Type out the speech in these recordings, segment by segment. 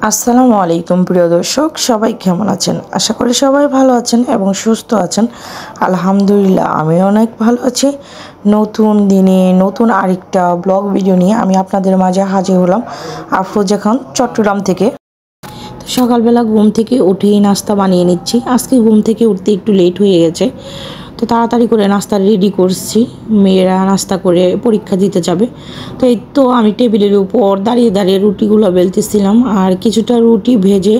আসসালামু আলাইকুম প্রিয় দর্শক, সবাই কেমন আছেন? আশা করি সবাই ভালো আছেন এবং সুস্থ আছেন। আলহামদুলিল্লাহ আমি অনেক ভালো আছি। নতুন দিনে নতুন আরেকটা ব্লগ ভিডিও নিয়ে আমি আপনাদের মাঝে হাজির হলাম আফরোজা খান চট্টগ্রাম থেকে। সকালবেলা ঘুম থেকে উঠেই নাস্তা বানিয়ে নিচ্ছি। আজকে ঘুম থেকে উঠতে একটু লেট হয়ে গেছে, তো তাড়াতাড়ি করে নাস্তা রেডি করছি। মেয়েরা নাস্তা করে পরীক্ষা দিতে যাবে। তো এই তো আমি টেবিলের উপর দাঁড়িয়ে দাঁড়িয়ে রুটিগুলো বেলতেছিলাম, আর কিছুটা রুটি ভেজে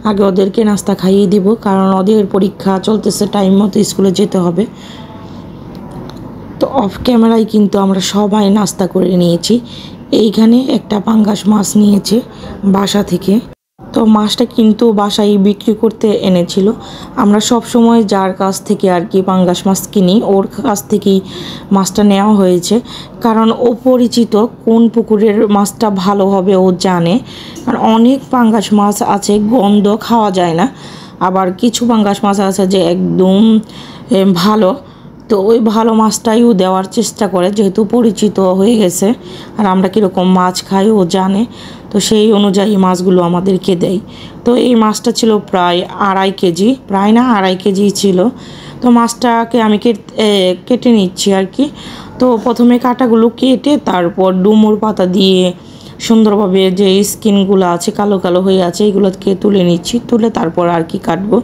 আগে ওদেরকে নাস্তা খাইয়ে দিব, কারণ ওদের পরীক্ষা চলতেছে, টাইম মতো স্কুলে যেতে হবে। তো অফ ক্যামেরায় কিন্তু আমরা সবাই নাস্তা করে নিয়েছি। এইখানে একটা পাঙ্গাস মাছ নিয়েছে বাসা থেকে। তো মাছটা কিন্তু বাসায় বিক্রি করতে এনেছিল। আমরা সব সময় যার কাছ থেকে আর কি পাঙ্গাস মাছ কিনি, ওর কাছ থেকেই মাছটা নেওয়া হয়েছে, কারণ ও পরিচিত কোন পুকুরের মাছটা ভালো হবে ও জানে। কারণ অনেক পাঙ্গাস মাছ আছে গন্ধ খাওয়া যায় না, আবার কিছু পাঙ্গাস মাছ আছে যে একদম ভালো। তো ওই ভালো মাছটাইও দেওয়ার চেষ্টা করে, যেহেতু পরিচিত হয়ে গেছে আর আমরা কীরকম মাছ খাই ও জানে, তো সেই অনুযায়ী মাছগুলো আমাদেরকে দেয়। তো এই মাছটা ছিল প্রায় 2.5 কেজি, প্রায় না 2.5 কেজি ছিল। তো মাছটাকে আমি কেটে নিচ্ছি আর কি। তো প্রথমে কাঁটাগুলো কেটে তারপর ডুমুর পাতা দিয়ে সুন্দরভাবে যে স্কিনগুলো আছে কালো কালো হয়ে আছে এগুলোকে তুলে নিচ্ছি, তুলে তারপর আর কি কাটবো।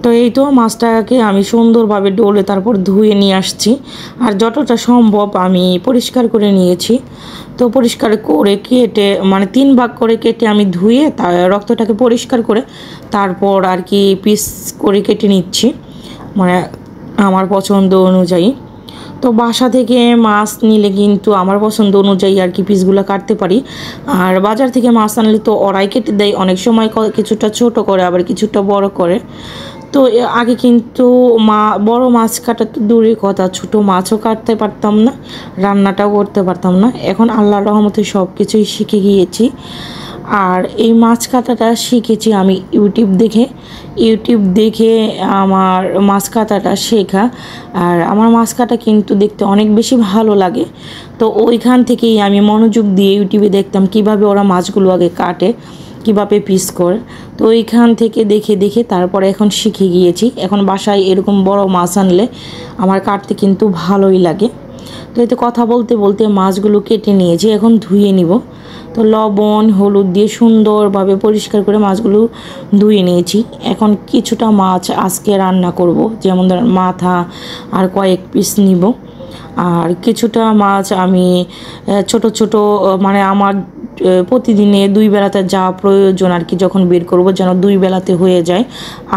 তো এই তো মাছটাকে আমি সুন্দরভাবে ডলে তারপর ধুয়ে নিয়ে আসছি, আর যতটা সম্ভব আমি পরিষ্কার করে নিয়েছি। তো পরিষ্কার করে কেটে মানে 3 ভাগ করে কেটে আমি ধুয়ে তার রক্তটাকে পরিষ্কার করে তারপর আর কি পিস করে কেটে নিচ্ছি, মানে আমার পছন্দ অনুযায়ী। তো বাসা থেকে মাছ নিলে কিন্তু আমার পছন্দ অনুযায়ী আর কি পিসগুলো কাটতে পারি, আর বাজার থেকে মাছ আনলে তো ওরাই কেটে দেয়, অনেক সময় কিছুটা ছোট করে আবার কিছুটা বড় করে। তো আগে কিন্তু বড় মাছ কাটা তো দূরের কথা, ছোটো মাছও কাটতে পারতাম না, রান্নাটাও করতে পারতাম না। এখন আল্লাহর রহমতে সব কিছুই শিখে গিয়েছি। আর এই মাছ কাটাটা শিখেছি আমি ইউটিউব দেখে আমার মাছ কাটাটা শেখা। আর আমার মাছ কাটা কিন্তু দেখতে অনেক বেশি ভালো লাগে। তো ওইখান থেকেই আমি মনোযোগ দিয়ে ইউটিউবে দেখতাম কিভাবে ওরা মাছগুলো আগে কাটে, কীভাবে পিস করে। তো ওইখান থেকে দেখে দেখে তারপরে এখন শিখে গিয়েছি। এখন বাসায় এরকম বড় মাছ আনলে আমার কাটতে কিন্তু ভালোই লাগে। তো এতে কথা বলতে বলতে মাছগুলো কেটে নিয়েছি, এখন ধুয়ে নিব। তো লবণ হলুদ দিয়ে সুন্দরভাবে পরিষ্কার করে মাছগুলো ধুয়ে নিয়েছি। এখন কিছুটা মাছ আজকে রান্না করব, যেমন ধরেন মাথা আর কয়েক পিস নিব। আর কিছুটা মাছ আমি ছোট ছোট মানে আমার প্রতিদিনে 2 বেলাতে যা প্রয়োজন আর কি যখন বের করব যেন 2 বেলাতে হয়ে যায়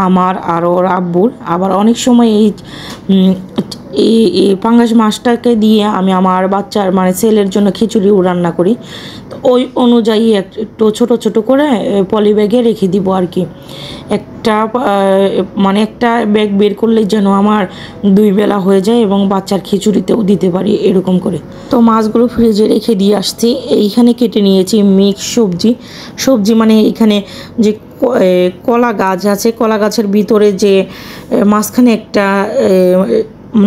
আমার আর ওর আব্বুর। আবার অনেক সময় এই পাঙ্গাস মাছটাকে দিয়ে আমি আমার বাচ্চার মানে ছেলের জন্য খিচুড়িও রান্না করি। তো ওই অনুযায়ী একটু ছোট ছোট করে পলি ব্যাগে রেখে দিব আর কি। একটা ব্যাগ বের করলেই যেন আমার 2 বেলা হয়ে যায় এবং বাচ্চার খিচুড়িতেও দিতে পারি এরকম করে। তো মাছগুলো ফ্রিজে রেখে দিয়ে আসছি। এইখানে কেটে নিয়েছি মিক্স সবজি মানে এখানে যে কলা গাছ আছে, কলা গাছের ভিতরে যে মাঝখানে একটা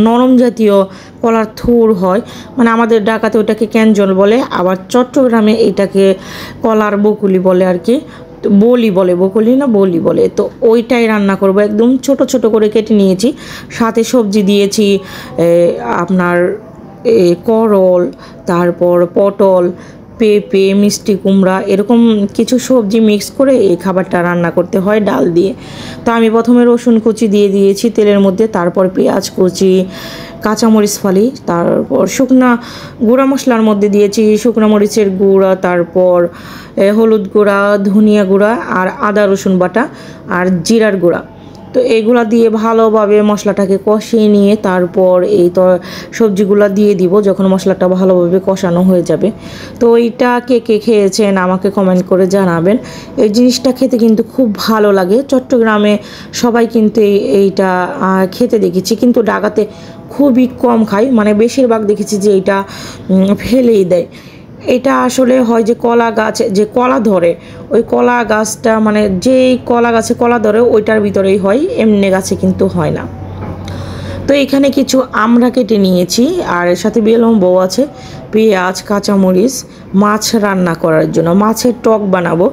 নরম জাতীয় কলার থুর হয়, মানে আমাদের ঢাকাতে ওটাকে ক্যানজল বলে, আবার চট্টগ্রামে এটাকে কলার বকুলি বলে আর কি, বলি বলে, বকুলি না বলি বলে। তো ওইটাই রান্না করব। একদম ছোট ছোট করে কেটে নিয়েছি, সাথে সবজি দিয়েছি আপনার করল, তারপর পটল, পেঁপে, মিষ্টি কুমড়া, এরকম কিছু সবজি মিক্স করে এই খাবারটা রান্না করতে হয় ডাল দিয়ে। তো আমি প্রথমে রসুন কুচি দিয়ে দিয়েছি তেলের মধ্যে, তারপর পেঁয়াজ কুচি, কাঁচামরিচ ফালি, তারপর গুঁড়া মশলার মধ্যে দিয়েছি শুকনো মরিচের গুঁড়া, তারপর হলুদ গুঁড়া, ধনিয়া গুঁড়া, আর আদা রসুন বাটা, আর জিরার গুঁড়া। তো এইগুলা দিয়ে ভালোভাবে মশলাটাকে কষিয়ে নিয়ে তারপর এই তো সবজিগুলো দিয়ে দিব যখন মশলাটা ভালোভাবে কষানো হয়ে যাবে। তো এইটা কে কে খেয়েছেন আমাকে কমেন্ট করে জানাবেন। এই জিনিসটা খেতে কিন্তু খুব ভালো লাগে। চট্টগ্রামে সবাই কিন্তু এইটা খেতে দেখেছি, কিন্তু ঢাকাতে খুবই কম খায়, মানে বেশিরভাগ দেখেছি যে এইটা ফেলেই দেয়। এটা আসলে হয় যে কলা গাছে যে কলা ধরে, ওই কলা গাছটা মানে যেই কলা গাছে কলা ধরে ওইটার ভিতরেই হয়, এমনি গাছে কিন্তু হয় না। তো এখানে কিছু আমরা কেটে নিয়েছি, আর এর সাথে বিলম্ব আছে, পেঁয়াজ, কাঁচামরিচ, মাছ রান্না করার জন্য, মাছের টক বানাবো।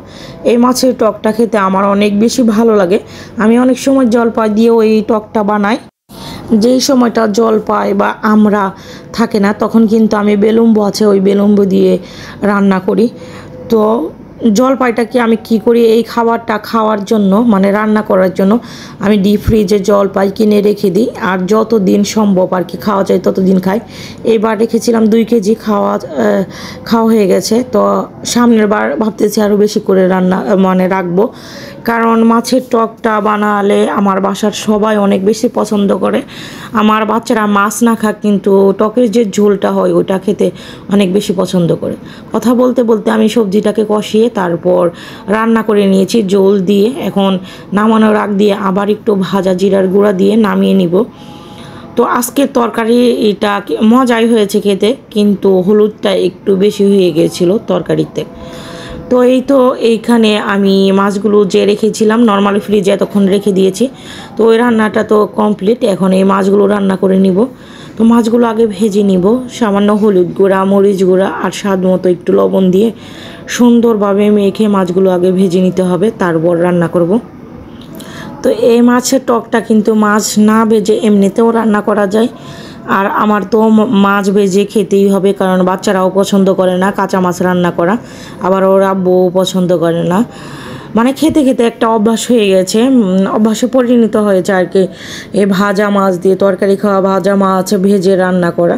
এই মাছের টকটা খেতে আমার অনেক বেশি ভালো লাগে। আমি অনেক সময় জলপাই দিয়েও এই টকটা বানাই। যেই সময়টা জলপাই বা আমড়া থাকে না তখন কিন্তু আমি বেলুম্বু আছে ওই বেলুম্বু দিয়ে রান্না করি। তো জলপাইটাকে আমি কি করি, এই খাবারটা খাওয়ার জন্য মানে রান্না করার জন্য আমি ডিপ ফ্রিজে জলপাই কিনে রেখে দিই, আর যত দিন সম্ভব আর কি খাওয়া যায় তত দিন খাই। এইবার রেখেছিলাম 2 কেজি, খাওয়া হয়ে গেছে। তো সামনের বার ভাবতেছি আরও বেশি করে রান্না মানে রাখবো, কারণ মাছের টকটা বানালে আমার বাসার সবাই অনেক বেশি পছন্দ করে। আমার বাচ্চারা মাছ না খাক কিন্তু টকের যে ঝোলটা হয় ওটা খেতে অনেক বেশি পছন্দ করে। কথা বলতে বলতে আমি সবজিটাকে কষিয়ে তারপর রান্না করে নিয়েছি ঝোল দিয়ে। এখন নামানোর আগ দিয়ে আবার একটু ভাজা জিরার গুঁড়া দিয়ে নামিয়ে নিব। তো আজকের তরকারি এটা মজাই হয়েছে খেতে, কিন্তু হলুদটা একটু বেশি হয়ে গিয়েছিল তরকারিতে। তো এই তো এইখানে আমি মাছগুলো যে রেখেছিলাম নর্মালি ফ্রিজে এতক্ষণ রেখে দিয়েছি। তো ওই রান্নাটা তো কমপ্লিট, এখন এই মাছগুলো রান্না করে নিব। তো মাছগুলো আগে ভেজে নিব, সামান্য হলুদ গুঁড়া, মরিচ গুঁড়া আর স্বাদ মতো একটু লবণ দিয়ে সুন্দরভাবে মেখে মাছগুলো আগে ভেজে নিতে হবে, তারপর রান্না করব। তো এই মাছের টকটা কিন্তু মাছ না ভেজে এমনিতেও রান্না করা যায়। আর আমার তো মাছ ভেজে খেতেই হবে, কারণ বাচ্চারাও পছন্দ করে না কাঁচা মাছ রান্না করা, আবার ওরা বউ পছন্দ করে না। মানে খেতে খেতে একটা অভ্যাস হয়ে গেছে, অভ্যাসে পরিণত হয়েছে আর কি। এই ভাজা মাছ দিয়ে তরকারি খাওয়া, ভাজা মাছ ভেজে রান্না করা।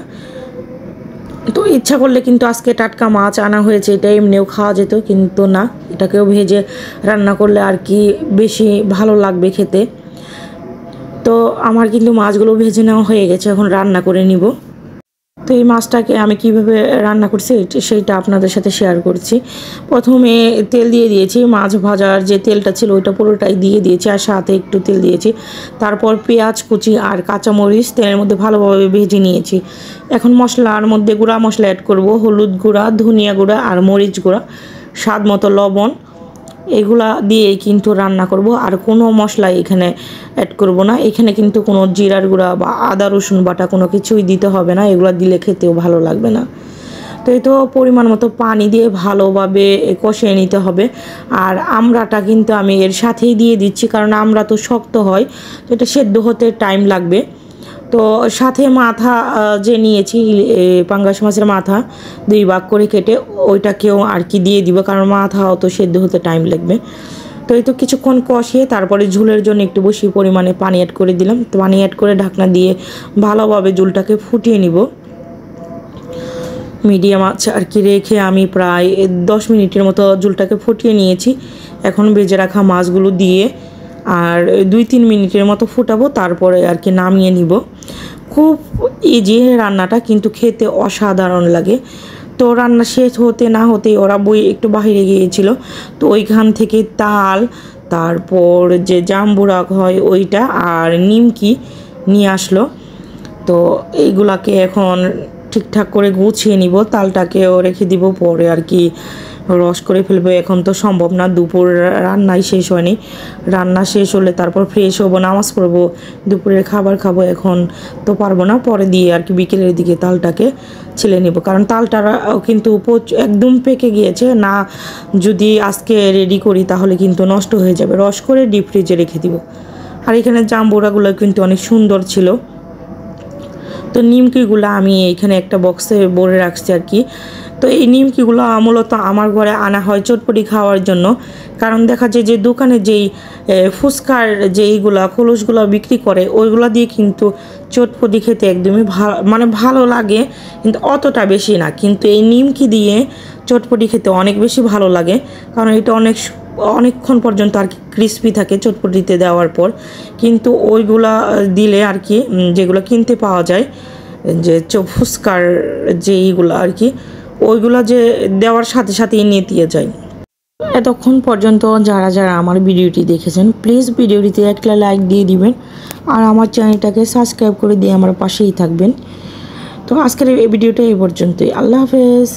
তো ইচ্ছা করলে কিন্তু আজকে টাটকা মাছ আনা হয়েছে, এটা এমনিও খাওয়া যেত, কিন্তু না, এটাকেও ভেজে রান্না করলে আর কি বেশি ভালো লাগবে খেতে। তো আমার কিন্তু মাছগুলো ভেজে নেওয়া হয়ে গেছে, এখন রান্না করে নিব। তো এই মাছটাকে আমি কিভাবে রান্না করছি সেইটা আপনাদের সাথে শেয়ার করছি। প্রথমে তেল দিয়ে দিয়েছি, মাছ ভাজার যে তেলটা ছিল ওইটা পুরোটাই দিয়ে দিয়েছি, আর সাথে একটু তেল দিয়েছি। তারপর পেঁয়াজ কুচি আর কাঁচামরিচ তেলের মধ্যে ভালোভাবে ভেজে নিয়েছি। এখন মশলার মধ্যে গুঁড়া মশলা অ্যাড করব, হলুদ গুঁড়া, ধনিয়া গুঁড়া আর মরিচ গুঁড়া, স্বাদ মতো লবণ, এগুলা দিয়েই কিন্তু রান্না করব। আর কোনো মশলা এখানে অ্যাড করব না। এখানে কিন্তু কোনো জিরার গুঁড়া বা আদা রসুন বাটা কোনো কিছুই দিতে হবে না, এগুলো দিলে খেতেও ভালো লাগবে না। তো এই তো পরিমাণ মতো পানি দিয়ে ভালোভাবে কষিয়ে নিতে হবে। আর আমড়াটা কিন্তু আমি এর সাথেই দিয়ে দিচ্ছি, কারণ আমড়া তো শক্ত হয়, তো এটা সেদ্ধ হতে টাইম লাগবে। তো সাথে মাথা যে নিয়েছি পাঙ্গাস মাছের মাথা 2 ভাগ করে কেটে ওইটাকেও আর কি দিয়ে দিব, কারণ মাথাও তো সেদ্ধ হতে টাইম লাগবে। তো এই তো কিছুক্ষণ কষিয়ে তারপরে ঝোলের জন্য একটু বেশি পরিমাণে পানি অ্যাড করে দিলাম। তো পানি অ্যাড করে ঢাকনা দিয়ে ভালোভাবে ঝোলটাকে ফুটিয়ে নিব। মিডিয়াম আঁচ আর কি রেখে আমি প্রায় 10 মিনিটের মতো ঝোলটাকে ফুটিয়ে নিয়েছি। এখন ভেজে রাখা মাছগুলো দিয়ে আর 2-3 মিনিটের মতো ফুটাবো, তারপরে আর কি নামিয়ে নিব। খুব ইজি রান্নাটা, কিন্তু খেতে অসাধারণ লাগে। তো রান্না শেষ হতে না হতেই ওরা বই একটু বাইরে গিয়েছিল, তো ওইখান থেকে তাল, তারপর যে জাম্বুরা হয় ওইটা আর নিমকি নিয়ে আসলো। তো এইগুলাকে এখন ঠিকঠাক করে গুছিয়ে নিব, তালটাকেও রেখে দিব, পরে আর কি রস করে ফেলবো। এখন তো সম্ভব না, দুপুর রান্নাই শেষ হয়নি, রান্না শেষ হলে তারপর ফ্রেশ হবো, নামাজ পড়বো, দুপুরের খাবার খাবো, এখন তো পারবো না। পরে দিয়ে আর কি বিকেলের দিকে তালটাকে ছেলে নেব, কারণ তালটা কিন্তু একদম পেকে গিয়েছে না, যদি আজকে রেডি করি তাহলে কিন্তু নষ্ট হয়ে যাবে। রস করে ডিপ ফ্রিজে রেখে দিব। আর এখানে জাম্বুরাগুলো কিন্তু অনেক সুন্দর ছিল। তো নিমকিগুলো আমি এখানে একটা বক্সে ভরে রাখছি আর কি। তো এই নিমকিগুলো মূলত আমার ঘরে আনা হয় চটপটি খাওয়ার জন্য, কারণ দেখা যায় যে দোকানে যেই ফুচকার যেইগুলা খোলসগুলো বিক্রি করে ওইগুলো দিয়ে কিন্তু চটপটি খেতে একদমই ভালো লাগে, কিন্তু অতটা বেশি না। কিন্তু এই নিমকি দিয়ে চটপটি খেতে অনেক বেশি ভালো লাগে, কারণ এটা অনেকক্ষণ পর্যন্ত আর কি ক্রিস্পি থাকে চটপটিতে দেওয়ার পর। কিন্তু ওইগুলা দিলে আর কি যেগুলো কিনতে পাওয়া যায় যে ফুচকার যেইগুলো আর কি, ওইগুলো যে দেওয়ার সাথে সাথেই নেতিয়ে যায়। এতক্ষণ পর্যন্ত যারা যারা আমার ভিডিওটি দেখেছেন প্লিজ ভিডিওটিতে একটা লাইক দিয়ে দিবেন, আর আমার চ্যানেলটাকে সাবস্ক্রাইব করে দিয়ে আমার পাশেই থাকবেন। তো আজকের এই ভিডিওটা এই পর্যন্তই। আল্লাহ হাফেজ।